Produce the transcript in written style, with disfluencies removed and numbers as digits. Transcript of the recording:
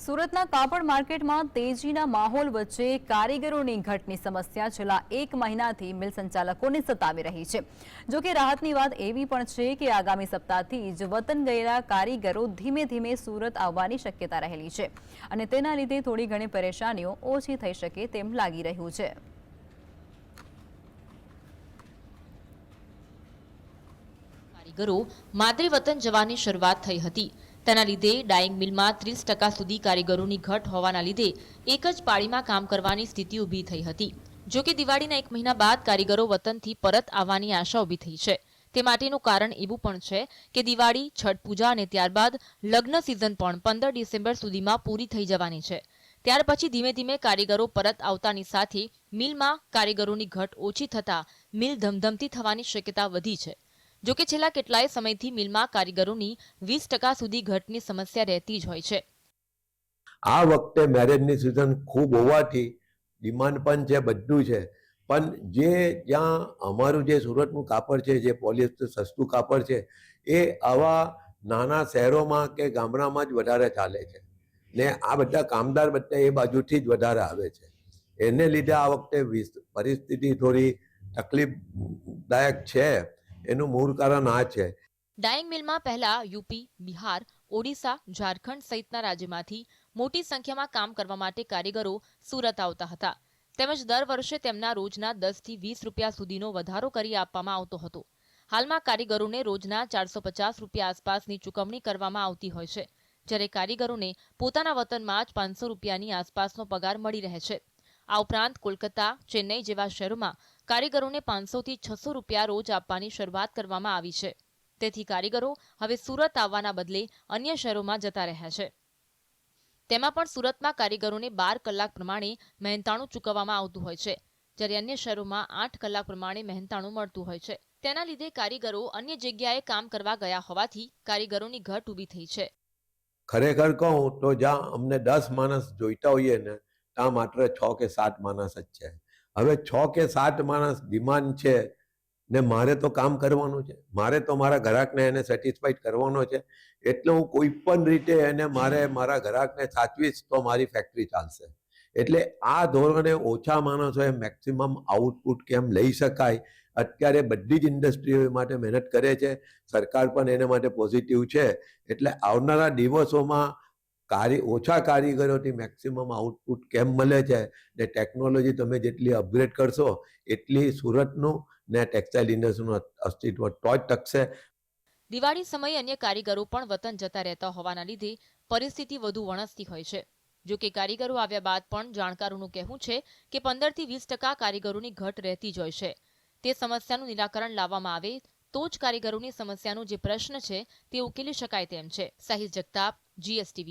સુરતના કાપડ માર્કેટમાં તેજીના માહોલ વચ્ચે કારીગરોની ઘટની સમસ્યા છેલ્લા 1 મહિનાથી મિલ સંચાલકોને સતાવી રહી છે। જો કે રાહતની વાત એવી પણ છે કે આગામી સપ્તાહથી જ વતન ગયેલા કારીગરો ધીમે ધીમે સુરત આવવાની શક્યતા રહેલી છે અને તેના લીધે થોડી ઘણી પરેશાનીઓ ઓછી થઈ શકે તેમ લાગી રહ્યું છે। કારીગરો માદરે વતન જવાની શરૂઆત થઈ હતી। તેના લીધે ડાઇંગ મિલમાં 30% સુધી કારીગરોની ઘટ હોવાના લીધે એક જ પાળીમાં કામ કરવાની સ્થિતિ ઊભી થઈ હતી। જો કે દિવાળીના 1 મહિના બાદ કારીગરો વતનથી પરત આવવાની આશા ઊભી થઈ છે। તે માટેનું કારણ એવું પણ છે કે દિવાળી, છઠ પૂજા અને ત્યારબાદ લગ્ન સિઝન પણ 15 ડિસેમ્બર સુધીમાં પૂરી થઈ જવાની છે। ત્યાર પછી ધીમે ધીમે કારીગરો પરત આવતાની સાથે મિલમાં કારીગરોની ઘટ ઓછી થતા મિલ ધમધમતી થવાની શક્યતા વધી છે। જો કે છેલ્લા કેટલાય સમયથી મિલમાં કારીગરોની 20% સુધી ઘટની સમસ્યા રહેતી જ હોય છે। આ વખતે મેરેજની સિઝન ખૂબ હોવાથી ડિમાન્ડ પણ છે, બધું છે, પણ જે જ્યાં અમારું જે સુરતનું કાપડ છે, જે પોલિસ્ટર સસ્તું કાપડ છે, એ આવા નાના શહેરોમાં કે ગામડામાં જ વધારે ચાલે છે ને આ બધા કામદાર બધા એ બાજુથી જ વધારે આવે છે। એને લીધે આ વખતે પરિસ્થિતિ થોડી તકલીફદાયક છે। એનું મૂળ કારણ આ છે। ડાઇંગ મિલમાં પહેલા યુપી, બિહાર, ઓડિશા, ઝારખંડ સહિતના રાજ્યમાંથી મોટી સંખ્યામાં કામ કરવા માટે કારીગરો સુરત આવતા હતા। તેમજ દર વર્ષે તેમના રોજના 10 થી 20 રૂપિયા સુધીનો વધારો કરી આપવામાં આવતો હતો। હાલમાં કારીગરોને રોજના 450 રૂપિયા આસપાસની ચૂકવણી કરવામાં આવતી હોય છે, જ્યારે કારીગરોને પોતાના વતનમાં જ 500 રૂપિયાની આસપાસનો પગાર મળી રહે છે। આ ઉપરાંત કોલકાતા, ચેન્નઈ જેવા શહેરોમાં કારીગરોને 500 થી 600 રૂપિયા રોજ આપવાની શરૂઆત કરવામાં આવી છે। તેથી કારીગરો હવે સુરત આવવાના બદલે અન્ય શહેરોમાં જતા રહ્યા છે। તેમાં પણ સુરતમાં કારીગરોને 12 કલાક પ્રમાણે મહેનતાણું ચૂકવવામાં આવતું હોય છે, જ્યારે અન્ય શહેરોમાં 8 કલાક પ્રમાણે મહેનતાણું મળતું હોય છે। તેના લીધે કારીગરો અન્ય જગ્યાએ કામ કરવા ગયા હોવાથી કારીગરોની ઘટ ઊભી થઈ છે। ખરેખર કહું તો જ્યાં અમને 10 માણસ જોઈતા હોઈએ ને ત્યાં માત્ર 6 કે 7 માણસ જ છે। હવે 6 કે 7 માણસ ડિમાન્ડ છે ને મારે તો કામ કરવાનું છે, મારે તો મારા ગ્રાહકને એને સેટિસ્ફાઈડ કરવાનો છે, એટલે હું કોઈ પણ રીતે એને મારા ગ્રાહકને સાચવીશ તો મારી ફેક્ટરી ચાલશે। એટલે આ ધોરણે ઓછા માણસોએ મેક્સિમમ આઉટપુટ કેમ લઈ શકાય, અત્યારે બધી જ ઇન્ડસ્ટ્રીઓ માટે મહેનત કરે છે। સરકાર પણ એને માટે પોઝિટિવ છે। એટલે આવનારા દિવસોમાં ઓછા કારીગરોથી મેક્સિમમ આઉટપુટ કેમ મળે છે ને ટેકનોલોજી તમે જેટલી અપગ્રેડ કરશો એટલી સુરતનું ને ટેક્સટાઇલ ઇન્ડસ્ટ્રીનું અસ્તિત્વ તો જ ટકશે। દિવાળી સમયે અન્ય કારીગરો પણ વતન જતા રહેતા હોવાના લીધે પરિસ્થિતિ વધુ વણસતી હોય છે। જો કે કારીગરો આવ્યા બાદ પણ જાણકારોનું કહેવું છે કે 15 થી 20% કારીગરોની ઘટ રહેતી જ હોય છે। તે સમસ્યાનું નિરાકરણ લાવવામાં આવે તો જ કારીગરોની સમસ્યાનો જે પ્રશ્ન છે તે ઉકેલી શકાય તેમ છે। સાહિલ જગતાપ, GSTV।